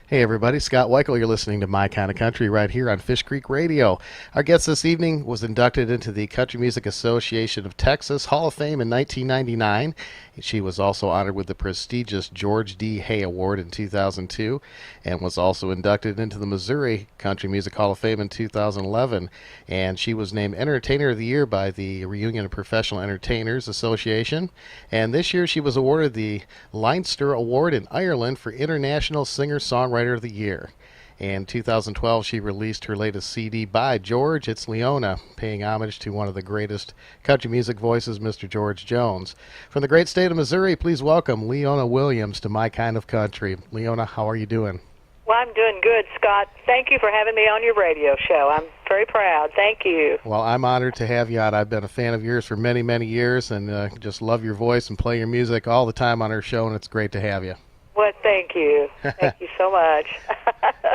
Hey everybody, Scott Wikle. You're listening to My Kind of Country right here on Fish Creek Radio. Our guest this evening was inducted into the Country Music Association of Texas Hall of Fame in 1999. She was also honored with the prestigious George D. Hay Award in 2002 and was also inducted into the Missouri Country Music Hall of Fame in 2011. And she was named Entertainer of the Year by the Reunion of Professional Entertainers Association. And this year she was awarded the Leinster Award in Ireland for International Singer-Songwriter of the Year. In 2012, she released her latest CD by George. It's Leona, paying homage to one of the greatest country music voices, Mr. George Jones. From the great state of Missouri, please welcome Leona Williams to My Kind of Country. Leona, how are you doing? Well, I'm doing good, Scott. Thank you for having me on your radio show. I'm very proud. Thank you. Well, I'm honored to have you on. I've been a fan of yours for many, many years, and just love your voice and play your music all the time on our show, and it's great to have you. Well, thank you. Thank you so much.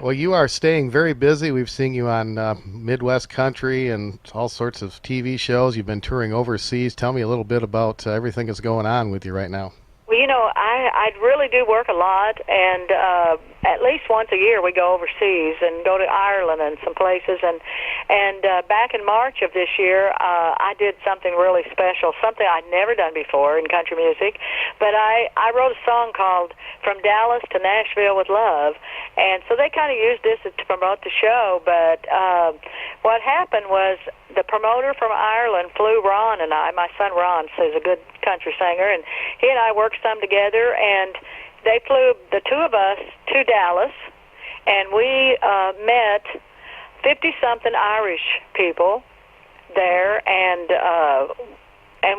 Well, you are staying very busy. We've seen you on Midwest Country and all sorts of TV shows. You've been touring overseas. Tell me a little bit about everything that's going on with you right now. Well, I really do work a lot, and at least once a year we go overseas and go to Ireland and some places. And back in March of this year, I did something really special, something I'd never done before in country music. But I wrote a song called From Dallas to Nashville with Love, and so they kind of used this to promote the show. But what happened was the promoter from Ireland flew Ron and I. My son Ron is a good country singer, and he and I worked some together, and they flew the two of us to Dallas, and we met 50-something Irish people there, and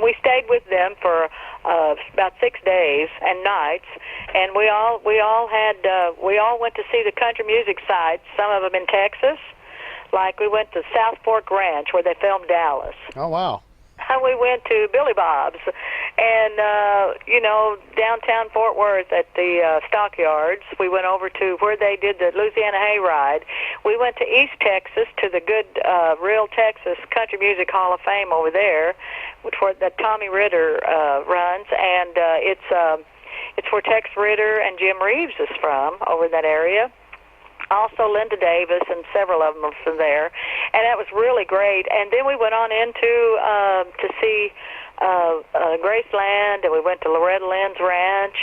we stayed with them for about 6 days and nights, and we all went to see the country music sites. Some of them in Texas, like we went to South Fork Ranch where they filmed Dallas. Oh, wow. We went to Billy Bob's, and downtown Fort Worth at the stockyards. We went over to where they did the Louisiana Hayride. We went to East Texas to the good Real Texas Country Music Hall of Fame over there, which where that Tommy Ritter runs, and it's where Tex Ritter and Jim Reeves is from over that area. Also Linda Davis and several of them are from there, and that was really great. And then we went on into to see Graceland, and we went to Loretta Lynn's ranch,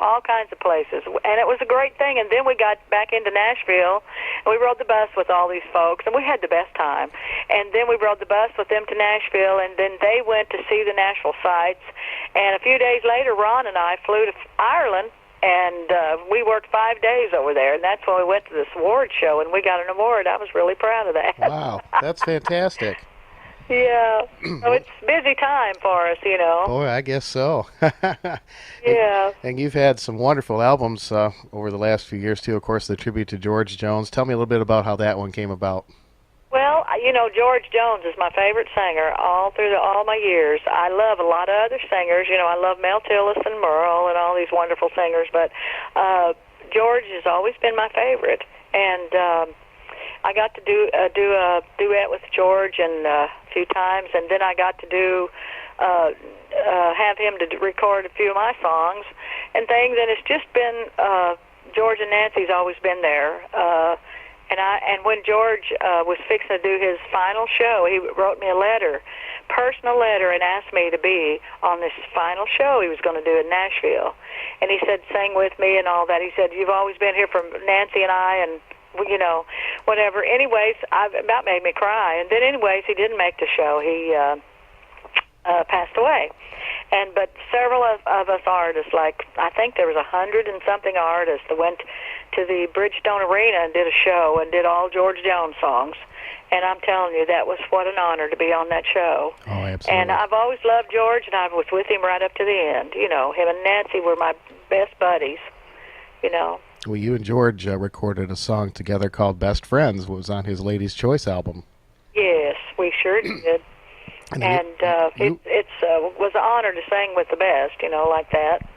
all kinds of places, and it was a great thing. And then we got back into Nashville, and we rode the bus with all these folks, and we had the best time. And then we rode the bus with them to Nashville, and then they went to see the Nashville sites. And a few days later, Ron and I flew to Ireland, and we worked 5 days over there, and that's when we went to this award show, and we got an award. I was really proud of that. Wow, that's fantastic. Yeah, so it's a busy time for us, Boy, I guess so. Yeah. And you've had some wonderful albums over the last few years, too. Of course, the tribute to George Jones. Tell me a little bit about how that one came about. Well, George Jones is my favorite singer all through all my years. I love a lot of other singers. I love Mel Tillis and Merle and all these wonderful singers, but George has always been my favorite. And I got to do a duet with George and a few times, and then I got to have him to record a few of my songs and things. And it's just been George and Nancy's always been there. And when George was fixing to do his final show, he wrote me a personal letter, and asked me to be on this final show he was going to do in Nashville. And he said, sing with me and all that. He said, you've always been here for Nancy and I, and whatever. Anyways, about made me cry. And then anyways, he didn't make the show. He passed away. But several of us artists, like I think there was 100 and something artists that went to the Bridgestone Arena and did a show and did all George Jones songs. And I'm telling you, that was what an honor to be on that show. Oh, absolutely. And I've always loved George, and I was with him right up to the end. Him and Nancy were my best buddies, Well, you and George recorded a song together called Best Friends. It was on his Ladies' Choice album. Yes, we sure did. And it was an honor to sing with the best, like that.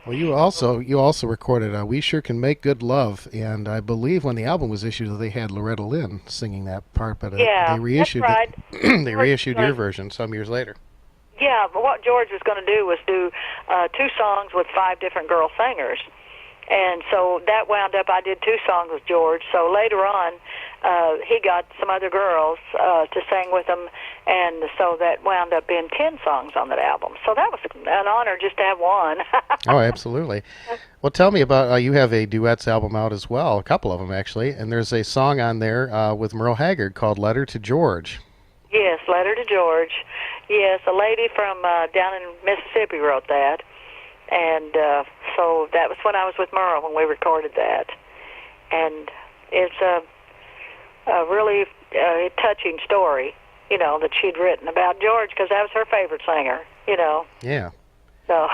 Well, you also recorded We Sure Can Make Good Love, and I believe when the album was issued, they had Loretta Lynn singing that part, but they reissued that's right. They reissued your version some years later. Yeah, but what George was going to do was do 2 songs with 5 different girl singers. And so that wound up, I did 2 songs with George. So later on, he got some other girls to sing with him, and so that wound up being 10 songs on that album. So that was an honor just to have one. Oh, absolutely. Well, tell me about you have a duets album out as well, a couple of them actually, and there's a song on there with Merle Haggard called "Letter to George." Yes, Letter to George. Yes, a lady from down in Mississippi wrote that. And so that was when I was with Merle when we recorded that. And it's a really touching story, that she'd written about George, because that was her favorite singer, Yeah. So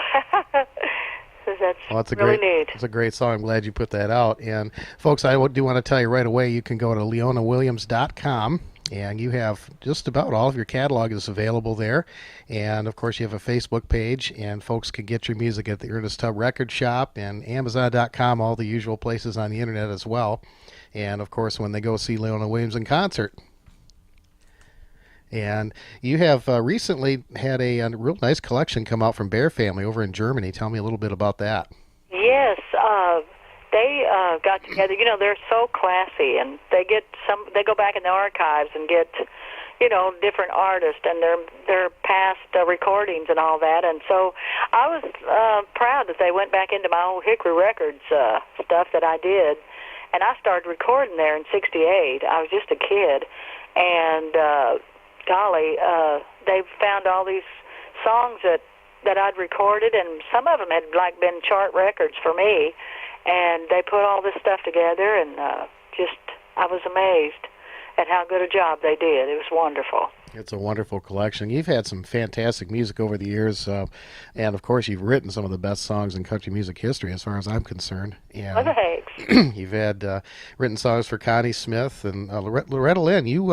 that's really neat. It's a great song. I'm glad you put that out. And folks, I do want to tell you right away, you can go to leonawilliams.com. And you have just about all of your catalog is available there. And, of course, you have a Facebook page, and folks can get your music at the Ernest Tubb Record Shop and Amazon.com, all the usual places on the Internet as well. And, of course, when they go see Leona Williams in concert. And you have recently had a real nice collection come out from Bear Family over in Germany. Tell me a little bit about that. Yes, they got together. They're so classy, and they go back in the archives and get, different artists and their past recordings and all that. And so I was proud that they went back into my old Hickory Records stuff that I did, and I started recording there in '68. I was just a kid, and golly, they found all these songs that I'd recorded, and some of them had been chart records for me. And they put all this stuff together, and I was amazed at how good a job they did. It was wonderful. It's a wonderful collection. You've had some fantastic music over the years, and of course you've written some of the best songs in country music history as far as I'm concerned. And well, thanks. You've had written songs for Connie Smith and Loretta Lynn. You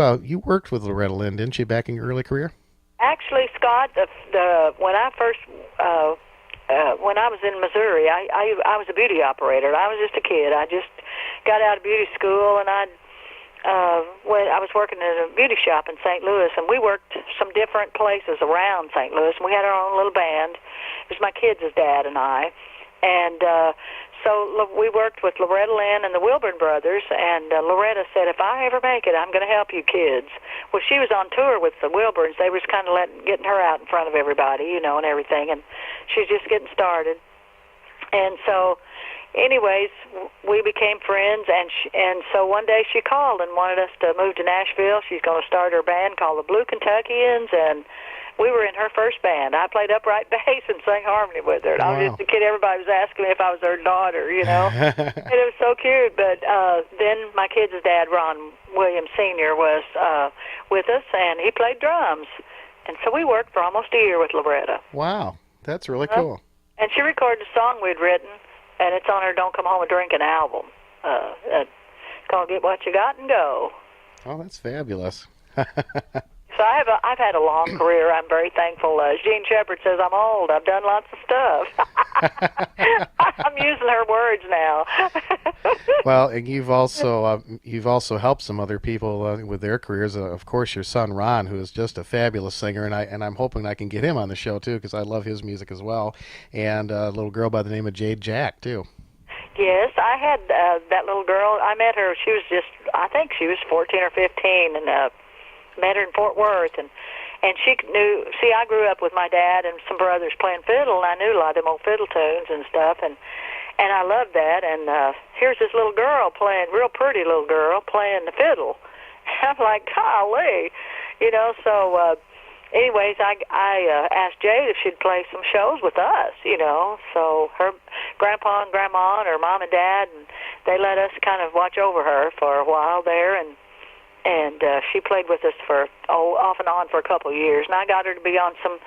worked with Loretta Lynn, didn't you, back in your early career? Actually, Scott, when I first when I was in Missouri, I was a beauty operator. I was just a kid. I just got out of beauty school, and when I was working in a beauty shop in St. Louis, and we worked some different places around St. Louis, and we had our own little band. It was my kids' dad and I, and so we worked with Loretta Lynn and the Wilburn Brothers, and Loretta said, if I ever make it, I'm going to help you kids. Well, she was on tour with the Wilburns. They was kind of getting her out in front of everybody, and everything, and she's just getting started. And so, anyways, we became friends, and so one day she called and wanted us to move to Nashville. She's going to start her band called the Blue Kentuckians, and we were in her first band. I played upright bass and sang harmony with her. And I was just a kid. Everybody was asking me if I was her daughter, and it was so cute. But then my kid's dad, Ron Williams Sr., was with us, and he played drums. And so we worked for almost a year with Loretta. Wow, that's really cool. And she recorded a song we'd written, and it's on her Don't Come Home and Drinkin' album. Called Get What You Got and Go. Oh, that's fabulous. So I've had a long career. I'm very thankful. As Gene Shepard says, I'm old. I've done lots of stuff. I'm using her words now. Well, and you've also helped some other people with their careers. Of course, your son Ron, who is just a fabulous singer, and I'm hoping I can get him on the show too, because I love his music as well. And a little girl by the name of Jade Jack too. Yes, I had that little girl. I met her. She was I think she was 14 or 15, and met her in Fort Worth, and she knew. See, I grew up with my dad and some brothers playing fiddle, and I knew a lot of them old fiddle tunes and stuff, and I loved that. And here's this little girl playing, real pretty little girl playing the fiddle. I'm like, golly, So, anyways, I asked Jade if she'd play some shows with us, So her grandpa and grandma and her mom and dad, and they let us kind of watch over her for a while there, and she played with us for off and on for a couple of years. And I got her to be on some,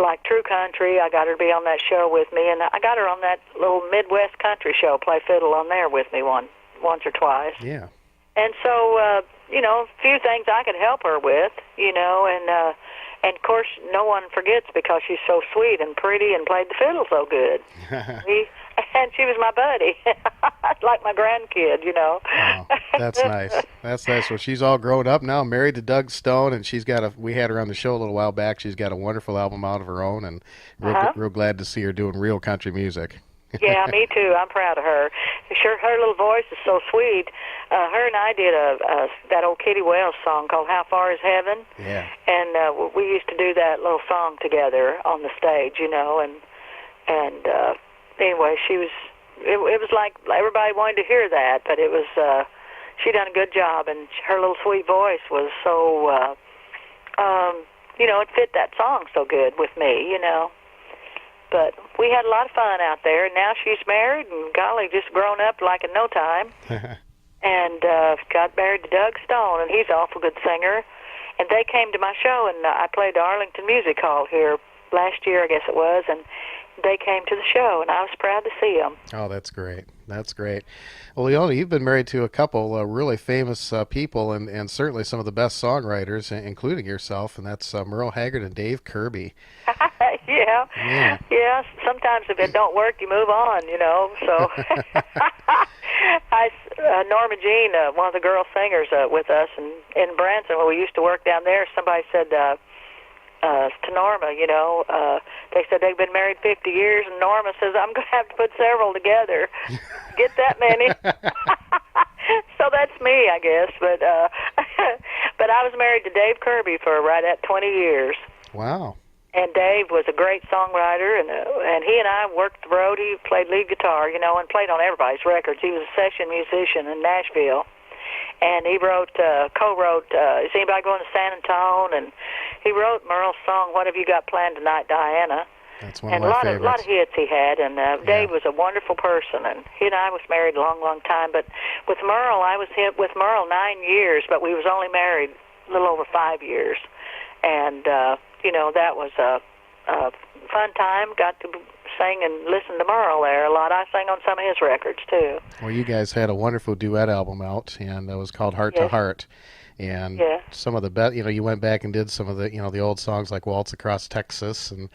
like True Country. I got her to be on that show with me, and I got her on that little Midwest country show, play fiddle on there with me once or twice. Yeah. And so, a few things I could help her with, and of course, no one forgets because she's so sweet and pretty and played the fiddle so good. And she was my buddy, like my grandkid, Wow, that's nice. That's nice. Well, she's all grown up now, married to Doug Stone, and we had her on the show a little while back. She's got a wonderful album out of her own, and real glad to see her doing real country music. Yeah, me too. I'm proud of her. Sure, her little voice is so sweet. Her and I did that old Kitty Wells song called "How Far Is Heaven," Yeah. and we used to do that little song together on the stage, and anyway, she was. It was like everybody wanted to hear that, but it was. She done a good job, and her little sweet voice was so. It fit that song so good with me, But we had a lot of fun out there, and now she's married, and golly, just grown up like in no time. And got married to Doug Stone, and he's an awful good singer. And they came to my show, and I played the Arlington Music Hall here last year, I guess it was, and they came to the show, and I was proud to see them. Oh, that's great. That's great. Well, Leona, you've been married to a couple really famous people and certainly some of the best songwriters, including yourself, and that's Merle Haggard and Dave Kirby. Yeah. Sometimes if it don't work, you move on, So Norma Jean, one of the girl singers with us in Branson, where we used to work down there, somebody said to Norma, they said they've been married 50 years, and Norma says, I'm going to have to put several together. Get that many. So that's me, I guess. But but I was married to Dave Kirby for right at 20 years. Wow. And Dave was a great songwriter, and he and I worked the road. He played lead guitar, and played on everybody's records. He was a session musician in Nashville. And he co-wrote, Is Anybody Going to San Antone? And he wrote Merle's song, What Have You Got Planned Tonight, Diana? That's one of my favorites. A lot of hits he had, and Dave was a wonderful person, and he and I was married a long, long time. But with Merle, I was with Merle 9 years, but we was only married a little over 5 years. And, that was a fun time. Got to sing and listen to Merle there a lot. I sang on some of his records, too. Well, you guys had a wonderful duet album out, and it was called Heart to Heart. And some of the best, you went back and did some of the, the old songs like Waltz Across Texas and,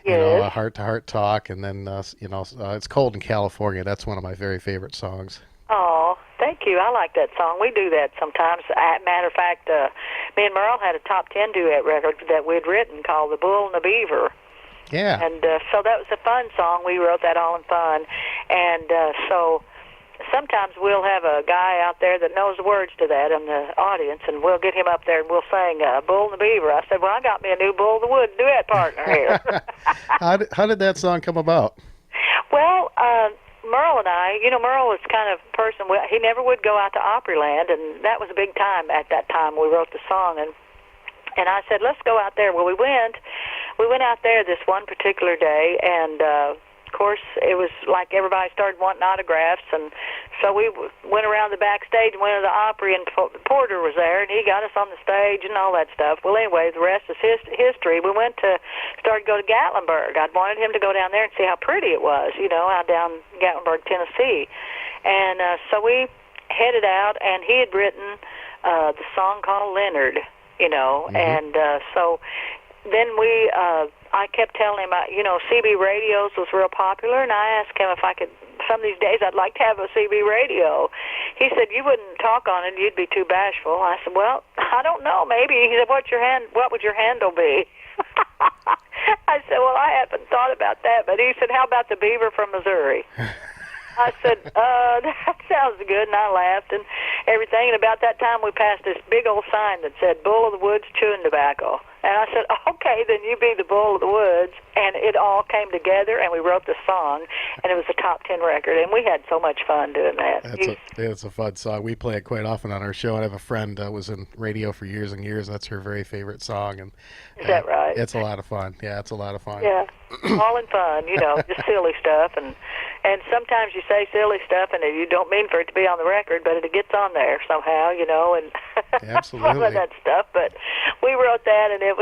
Heart to Heart Talk. And then, It's Cold in California. That's one of my very favorite songs. Oh, thank you. I like that song. We do that sometimes. Matter of fact, me and Merle had a top 10 duet record that we'd written called The Bull and the Beaver. Yeah. And so that was a fun song. We wrote that all in fun. And so sometimes we'll have a guy out there that knows the words to that in the audience, and we'll get him up there and we'll sing Bull and the Beaver. I said, well, I got me a new Bull of the Wood duet partner here. How did that song come about? Well, Merle and I, Merle was kind of a person, he never would go out to Opryland, and that was a big time at that time we wrote the song. And I said, let's go out there. Well, we went out there this one particular day, and of course, it was like everybody started wanting autographs, and so we went around the backstage and went to the Opry, and Porter was there, and he got us on the stage and all that stuff. Well, anyway, the rest is history. We started to go to Gatlinburg. I'd wanted him to go down there and see how pretty it was, out down Gatlinburg, Tennessee. And so we headed out, and he had written the song called Leonard, and so then I kept telling him, CB radios was real popular, and I asked him if I could, some of these days I'd like to have a CB radio. He said, you wouldn't talk on it, you'd be too bashful. I said, well, I don't know, maybe. He said, what would your handle be? I said, well, I haven't thought about that, but he said, how about the Beaver from Missouri? I said, that sounds good, and I laughed and everything. And about that time, we passed this big old sign that said, Bull of the Woods chewing tobacco. And I said, okay, then you be the Bull of the Woods. And it all came together, and we wrote the song, and it was a top 10 record. And we had so much fun doing that. It's a fun song. We play it quite often on our show. I have a friend that was in radio for years and years, and that's her very favorite song. And is that right? It's a lot of fun. Yeah, it's a lot of fun. Yeah, all in fun, just silly stuff. And sometimes you say silly stuff, and you don't mean for it to be on the record, but it gets on there somehow, and absolutely. all of that stuff. But we wrote that, and it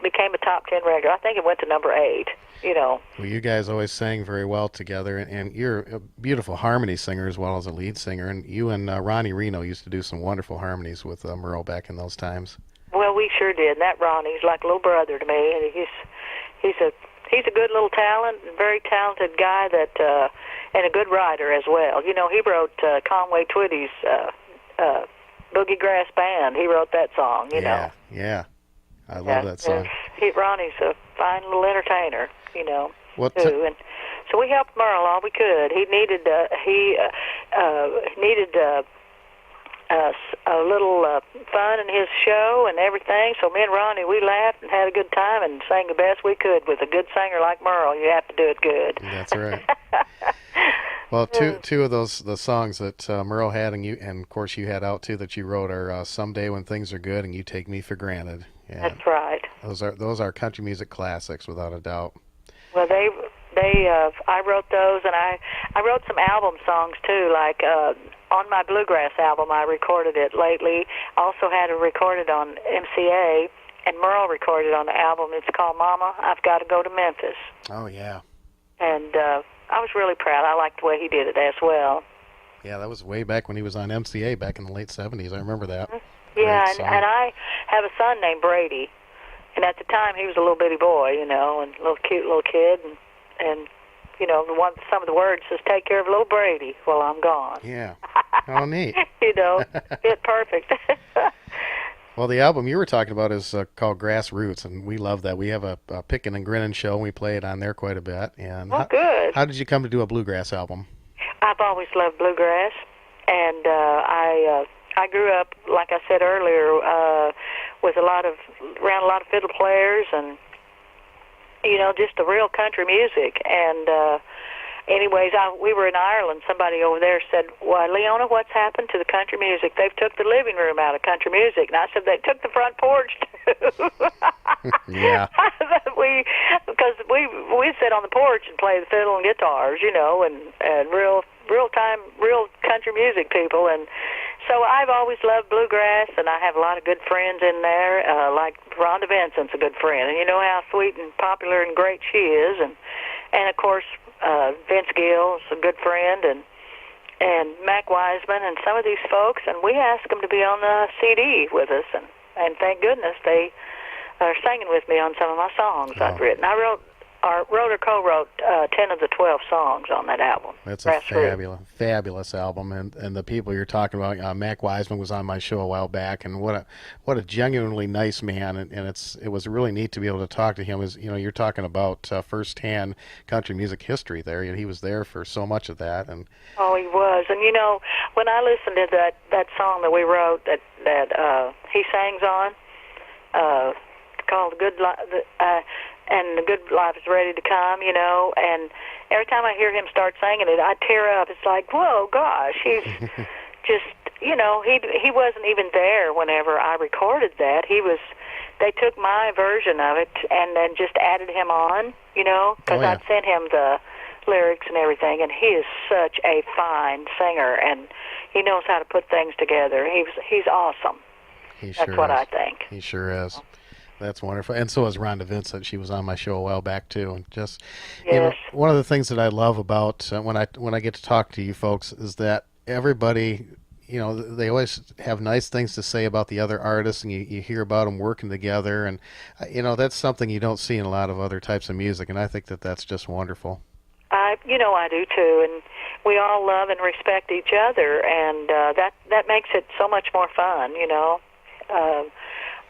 became a top 10 record. I think it went to number 8. Well, you guys always sang very well together, and you're a beautiful harmony singer as well as a lead singer. And you and Ronnie Reno used to do some wonderful harmonies with Merle back in those times. Well, we sure did. And that Ronnie's like a little brother to me, and he's a good little talent, very talented guy and a good writer as well. He wrote Conway Twitty's Boogie Grass Band. He wrote that song. Yeah. I love that song. Ronnie's a fine little entertainer. Too. And So we helped Merle all we could. He needed a little fun in his show and everything. So me and Ronnie, we laughed and had a good time and sang the best we could. With a good singer like Merle, you have to do it good. That's right. Well, two of the songs that Merle had and of course you had out too that you wrote are "Someday When Things Are Good" and "You Take Me for Granted." And that's right. Those are country music classics without a doubt. Well, I wrote those, and I wrote some album songs too, like on my bluegrass album. I recorded it lately. Also had it recorded on MCA, and Merle recorded on the album. It's called "Mama, I've Got to Go to Memphis." Oh yeah. And I was really proud. I liked the way he did it as well. Yeah, that was way back when he was on MCA back in the late 70s. I remember that. Yeah, and I have a son named Brady, and at the time he was a little bitty boy, and a little cute little kid, and some of the words says, "Take care of little Brady while I'm gone." Yeah. Oh, neat. Fit perfect. Well, the album you were talking about is called Grassroots, and we love that. We have a Pickin' and Grinnin' show, and we play it on there quite a bit. And good. How did you come to do a bluegrass album? I've always loved bluegrass, and I grew up, like I said earlier, with around a lot of fiddle players, and just the real country music. And anyways, we were in Ireland. Somebody over there said, "Why, Leona, what's happened to the country music? They've took the living room out of country music." And I said, "They took the front porch too." Yeah. Because we sit on the porch and play the fiddle and guitars, and real country music people. And so I've always loved bluegrass, and I have a lot of good friends in there. Like Rhonda Vincent's a good friend, and you know how sweet and popular and great she is. And of course, Vince Gill is a good friend, and Mac Wiseman, and some of these folks, and we asked them to be on the CD with us, and thank goodness they are singing with me on some of my songs I've written. I wrote or co-wrote 10 of the 12 songs on that album. That's a fabulous album, and the people you're talking about, Mac Wiseman was on my show a while back, and what a genuinely nice man, and it was really neat to be able to talk to him. As you're talking about firsthand country music history there, and he was there for so much of that. And oh, he was, and when I listened to that song that we wrote that he sings on, called "Good Life," and "The Good Life Is Ready to Come," and every time I hear him start singing it, I tear up. It's like, whoa, gosh, he's just, he wasn't even there whenever I recorded that. They took my version of it and then just added him on, because I'd sent him the lyrics and everything, and he is such a fine singer, and he knows how to put things together. He's awesome. That's what I think. He sure is. That's wonderful. And so is Rhonda Vincent. She was on my show a while back too. And just, yes. One of the things that I love about when I get to talk to you folks is that everybody, they always have nice things to say about the other artists, and you hear about them working together, and that's something you don't see in a lot of other types of music, and I think that's just wonderful. I do too, and we all love and respect each other, and that makes it so much more fun.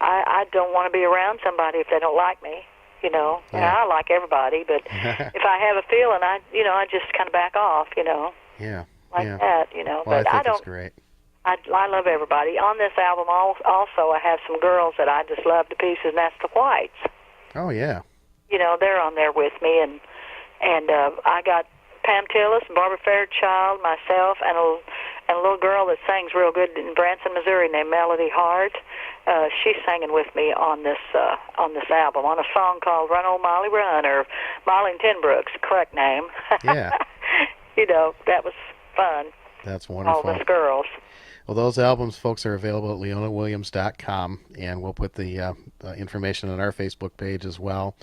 I don't want to be around somebody if they don't like me, And I like everybody, but if I have a feeling, I just kind of back off, Yeah. Like that, Well, but I think it's great. I love everybody. On this album also, I have some girls that I just love to pieces, and that's the Whites. Oh, yeah. They're on there with me, and I got Pam Tillis, Barbara Fairchild, myself, and a little girl that sings real good in Branson, Missouri, named Melody Hart. She's singing with me on this album on a song called "Run Old Molly Run," or Molly and Tenbrook's correct name. Yeah. That was fun. That's wonderful. All those girls. Well, those albums, folks, are available at leonawilliams.com, and we'll put the information on our Facebook page as well.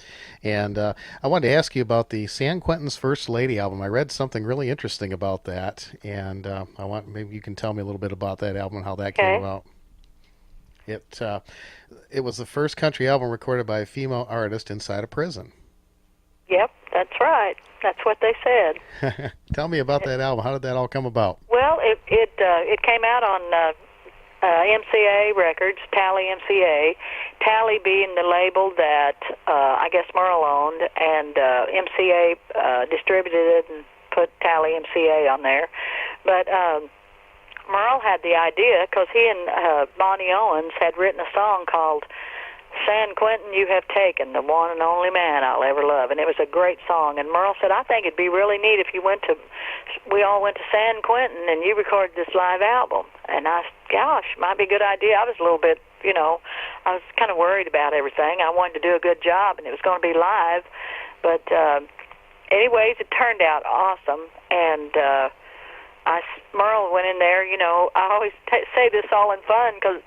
And I wanted to ask you about the San Quentin's First Lady album. I read something really interesting about that, and maybe you can tell me a little bit about that album and how that came about. It was the first country album recorded by a female artist inside a prison. Yep, that's right. That's what they said. Tell me about that album. How did that all come about? Well, it came out on MCA Records, Tally MCA. Tally being the label that I guess Merle owned, and MCA distributed it and put Tally MCA on there. But Merle had the idea because he and Bonnie Owens had written a song called San Quentin You Have Taken, the one and only man I'll ever love. And it was a great song. And Merle said, I think it'd be really neat if we all went to San Quentin and you recorded this live album. And I said, gosh, might be a good idea. I was a little bit, I was kind of worried about everything. I wanted to do a good job, and it was going to be live. But anyways, it turned out awesome. And Merle went in there, I always say this all in fun because,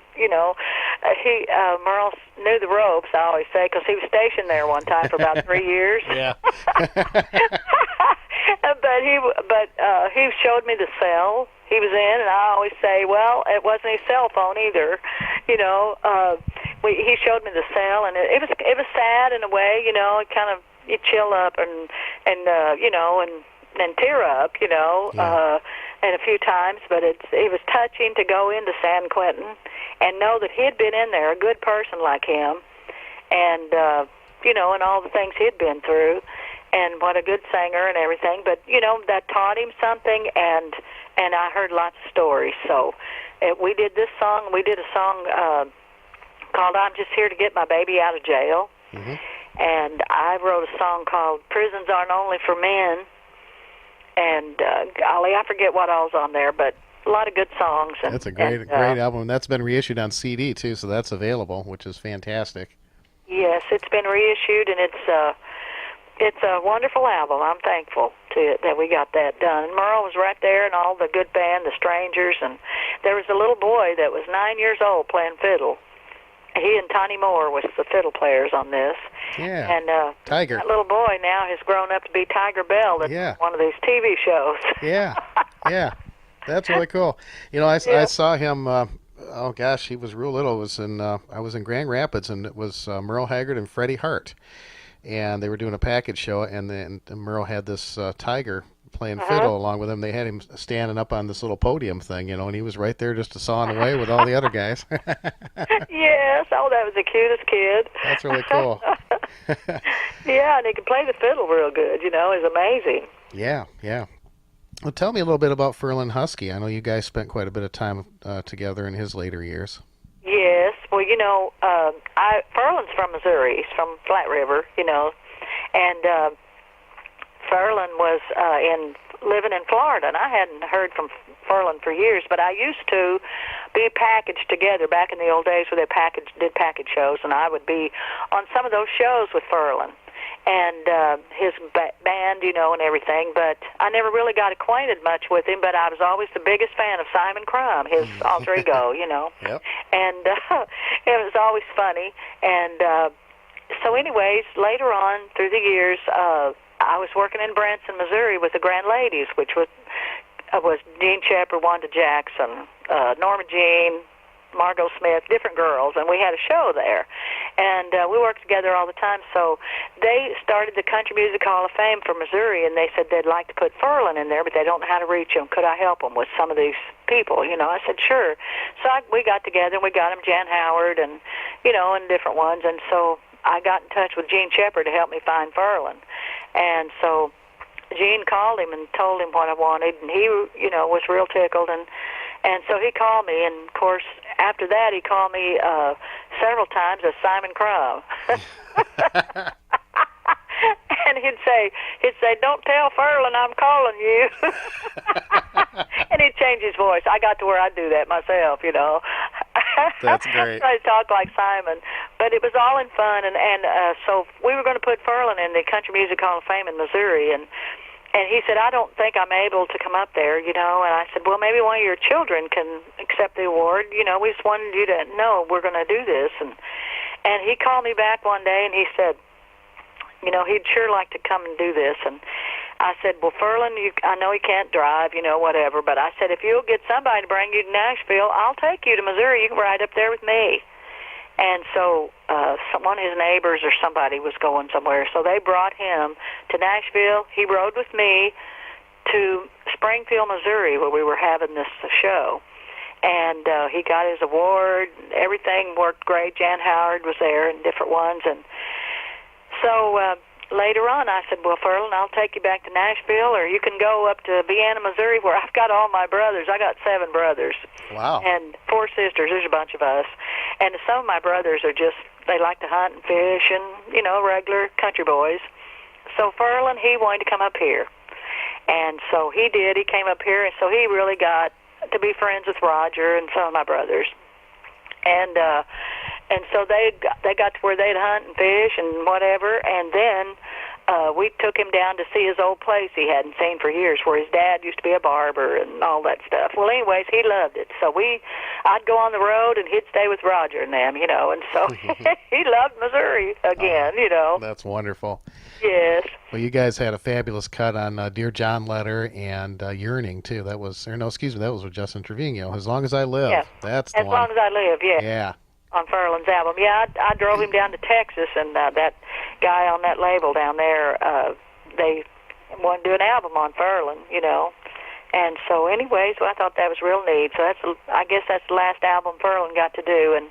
Merle knew the ropes, I always say, because he was stationed there one time for about 3 years. Yeah. But he showed me the cell he was in, and I always say, well, it wasn't his cell phone either. He showed me the cell, and it was sad in a way, it kind of, you chill up and tear up, and a few times, but it was touching to go into San Quentin and know that he'd been in there, a good person like him, and and all the things he'd been through, and what a good singer and everything. But that taught him something, and I heard lots of stories. So we did this song. We did a song called "I'm Just Here to Get My Baby Out of Jail," and I wrote a song called "Prisons Aren't Only for Men." And golly, I forget what all's on there, but a lot of good songs. And, that's a great album. That's been reissued on CD too, so that's available, which is fantastic. Yes, it's been reissued, and it's a wonderful album. I'm thankful to it that we got that done. And Merle was right there, and all the good band, the Strangers, and there was a little boy that was 9 years old playing fiddle. He and Tony Moore was the fiddle players on this. Yeah. And Tiger. That little boy now has grown up to be Tiger Bell. That's one of these TV shows. Yeah. Yeah. That's really cool. I saw him. He was real little. It was I was in Grand Rapids, and it was Merle Haggard and Freddie Hart, and they were doing a package show, and then Merle had this Tiger playing fiddle along with him. They had him standing up on this little podium thing, and he was right there just sawing away with all the other guys. Yes, that was the cutest kid. That's really cool. Yeah, and he could play the fiddle real good, it's amazing. Yeah, yeah. Well, tell me a little bit about Ferlin Husky. I know you guys spent quite a bit of time together in his later years. Yes, well, Ferlin's from Missouri. He's from Flat River, and Ferlin was living in Florida, and I hadn't heard from Ferlin for years, but I used to be packaged together back in the old days where they did package shows, and I would be on some of those shows with Ferlin and his band, and everything, but I never really got acquainted much with him, but I was always the biggest fan of Simon Crumb, his alter ego, Yep. And it was always funny, and so anyways, later on through the years, I was working in Branson, Missouri with the Grand Ladies, which was Jean Shepard, Wanda Jackson, Norma Jean, Margot Smith, different girls, and we had a show there. And we worked together all the time. So they started the Country Music Hall of Fame for Missouri, and they said they'd like to put Ferlin in there, but they don't know how to reach him. Could I help them with some of these people? I said, sure. So we got together, and we got him Jan Howard and, and different ones. And so I got in touch with Jean Shepard to help me find Ferlin. And so Gene called him and told him what I wanted, and he, was real tickled, and so he called me, and of course after that he called me several times as Simon Crumb. And he'd say, "Don't tell Ferlin I'm calling you." And he'd change his voice. I got to where I'd do that myself, That's great. I talk like Simon, but it was all in fun, and so we were going to put Ferlin in the Country Music Hall of Fame in Missouri, and he said, "I don't think I'm able to come up there, and I said, "Well, maybe one of your children can accept the award. We just wanted you to know we're going to do this." And he called me back one day, and he said, he'd sure like to come and do this. And I said, "Well, Ferlin, I know he can't drive, whatever, but I said, if you'll get somebody to bring you to Nashville, I'll take you to Missouri. You can ride up there with me." And so one of his neighbors or somebody was going somewhere, so they brought him to Nashville. He rode with me to Springfield, Missouri, where we were having this show. and he got his award. Everything worked great. Jan Howard was there and different ones, and so later on I said, well, Ferlin, I'll take you back to Nashville, or you can go up to Vienna, Missouri, where I've got all my brothers. I got 7 brothers. Wow. And 4 sisters. There's a bunch of us. And some of my brothers are just, they like to hunt and fish and, regular country boys. So Ferlin, he wanted to come up here. And so he did. He came up here, and so he really got to be friends with Roger and some of my brothers. And so they got to where they'd hunt and fish and whatever, and then we took him down to see his old place he hadn't seen for years, where his dad used to be a barber and all that stuff. Well, anyways, he loved it. So I'd go on the road, and he'd stay with Roger and them, and so he loved Missouri again, That's wonderful. Yes. Well, you guys had a fabulous cut on Dear John Letter and Yearning, too. That was with Justin Trevino. As Long as I Live. Yeah. That's the As one. Long as I Live, yeah. Yeah. On Ferlin's album. Yeah, I drove him down to Texas, and that guy on that label down there, they wanted to do an album on Ferlin, And so anyways, I thought that was real neat. So I guess that's the last album Ferlin got to do, and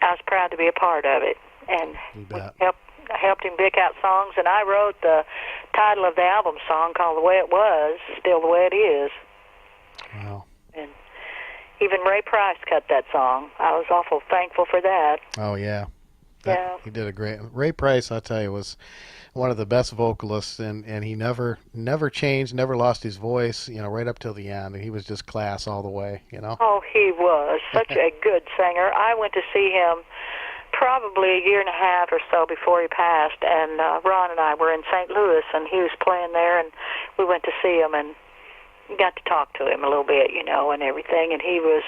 I was proud to be a part of it. And I helped him pick out songs, and I wrote the title of the album song called The Way It Was, Still the Way It Is. Wow. And even Ray Price cut that song. I was awful thankful for that. Oh, yeah. Yeah. He did a great... Ray Price, I'll tell you, was one of the best vocalists, and he never changed, never lost his voice, right up till the end. And he was just class all the way, Oh, he was such a good singer. I went to see him probably a year and a half or so before he passed, and Ron and I were in St. Louis, and he was playing there, and we went to see him, and got to talk to him a little bit, and everything, and he was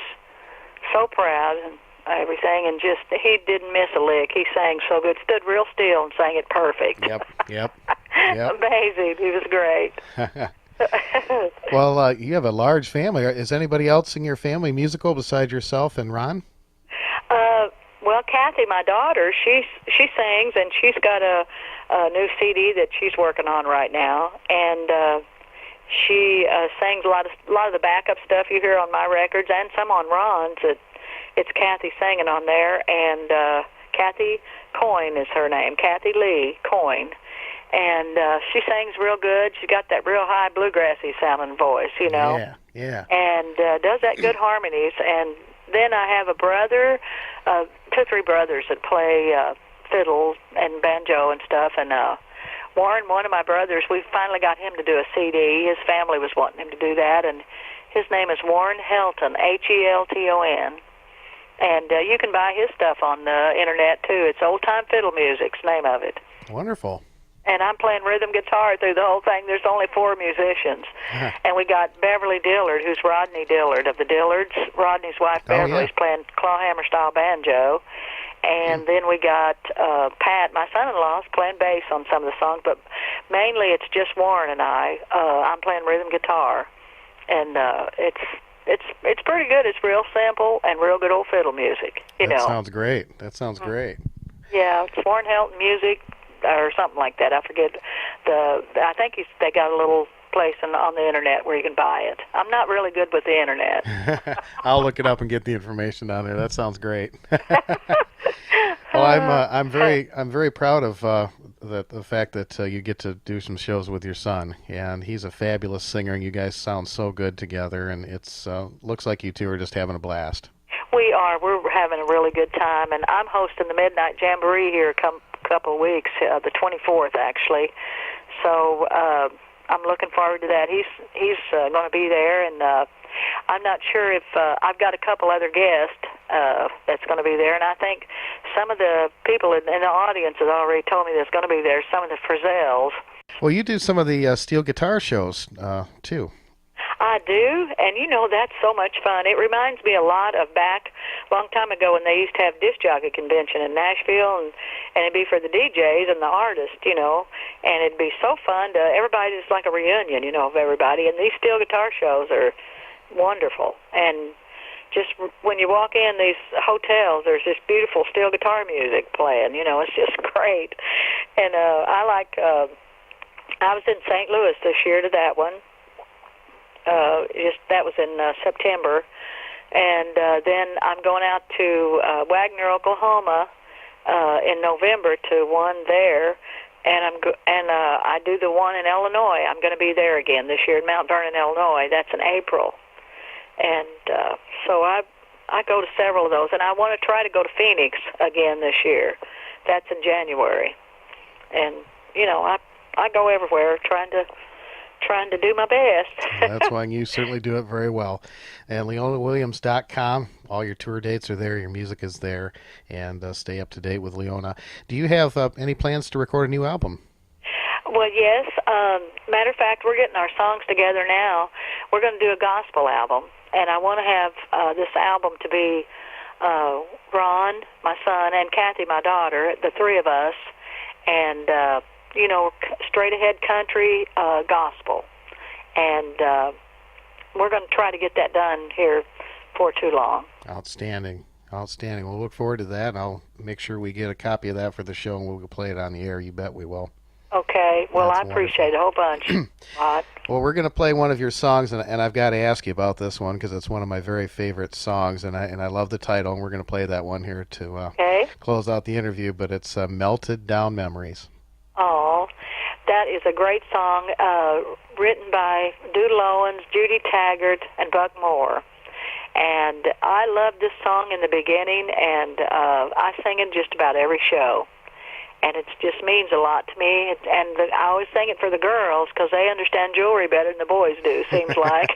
so proud and everything, and just, he didn't miss a lick. He sang so good, stood real still and sang it perfect. Yep. Amazing. He was great. Well, you have a large family. Is anybody else in your family musical besides yourself and Ron? Well, Kathy, my daughter, she sings, and she's got a new CD that she's working on right now, and she sings a lot of the backup stuff you hear on my records, and some on Ron's. It's Kathy singing on there, and Kathy Coyne is her name, Kathy Lee Coyne, and she sings real good. She's got that real high bluegrassy sounding voice, Yeah. and does that good harmonies. And then I have a brother, 2 or 3 brothers that play fiddle and banjo and stuff, and Warren, one of my brothers, we finally got him to do a CD. His family was wanting him to do that, and his name is Warren Helton, Helton. And you can buy his stuff on the internet, too. It's Old Time Fiddle Music's name of it. Wonderful. And I'm playing rhythm guitar through the whole thing. There's only 4 musicians. And we got Beverly Dillard, who's Rodney Dillard of the Dillards. Rodney's wife, Beverly's playing clawhammer-style banjo. And then we got Pat, my son-in-law, is playing bass on some of the songs, but mainly it's just Warren and I. I'm playing rhythm guitar, and it's pretty good. It's real simple and real good old fiddle music. That sounds great. Great. Yeah, it's Warren Helton Music or something like that. I forget I think they got a little place on the internet where you can buy it. I'm not really good with the internet. I'll look it up and get the information on there. That sounds great. Well, I'm very proud of the fact that you get to do some shows with your son, and he's a fabulous singer, and you guys sound so good together, and it's looks like you two are just having a blast. We are. We're having a really good time, and I'm hosting the Midnight Jamboree here a couple of weeks, the 24th actually. So I'm looking forward to that. He's going to be there, and I'm not sure if I've got a couple other guests that's going to be there, and I think some of the people in the audience have already told me that's going to be there, some of the Frizzels. Well, you do some of the steel guitar shows, too. I do, and that's so much fun. It reminds me a lot of back a long time ago when they used to have disc jockey convention in Nashville, and it'd be for the DJs and the artists, and it'd be so fun to everybody. It's like a reunion, of everybody, and these steel guitar shows are wonderful. And just when you walk in these hotels, there's this beautiful steel guitar music playing, it's just great. And I was in St. Louis this year to that one. That was in September, And then I'm going out to Wagner, Oklahoma, in November to one there, and I do the one in Illinois. I'm going to be there again this year in Mount Vernon, Illinois. That's in April, and so I go to several of those, and I want to try to go to Phoenix again this year. That's in January, and I go everywhere trying to do my best. That's why you certainly do it very well. And LeonaWilliams.com, all your tour dates are there, your music is there, and stay up to date with Leona. Do you have any plans to record a new album? Well, yes. Matter of fact, we're getting our songs together now. We're going to do a gospel album, and I want to have this album to be Ron, my son, and Kathy, my daughter, the three of us, and straight ahead country gospel, and we're going to try to get that done here for too long. Outstanding. We'll look forward to that, and I'll make sure we get a copy of that for the show, and we'll play it on the air. You bet we will. Okay. Well, That's I appreciate it a whole bunch. Well, we're going to play one of your songs, and I've got to ask you about this one because it's one of my very favorite songs, and I love the title, and we're going to play that one here to close out the interview, but it's Melted Down Memories. Oh, that is a great song written by Doodle Owens, Judy Taggart, and Buck Moore. And I loved this song in the beginning, and I sing it just about every show. And it just means a lot to me. I always sing it for the girls because they understand jewelry better than the boys do, seems like.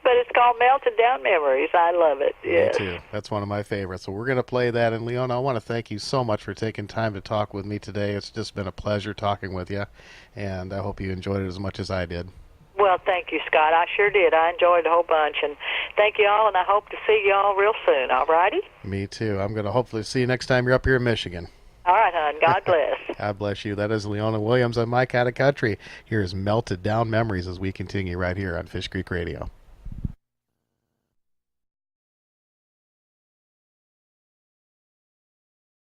But it's called Melted Down Memories. I love it. Yes. Me too. That's one of my favorites. So we're going to play that. And Leona, I want to thank you so much for taking time to talk with me today. It's just been a pleasure talking with you, and I hope you enjoyed it as much as I did. Well, thank you, Scott. I sure did. I enjoyed it a whole bunch. And thank you all, and I hope to see you all real soon. All righty? Me too. I'm going to hopefully see you next time you're up here in Michigan. All right, hon. God bless. God bless you. That is Leona Williams on My Kind of Country. Here's Melted Down Memories as we continue right here on Fish Creek Radio.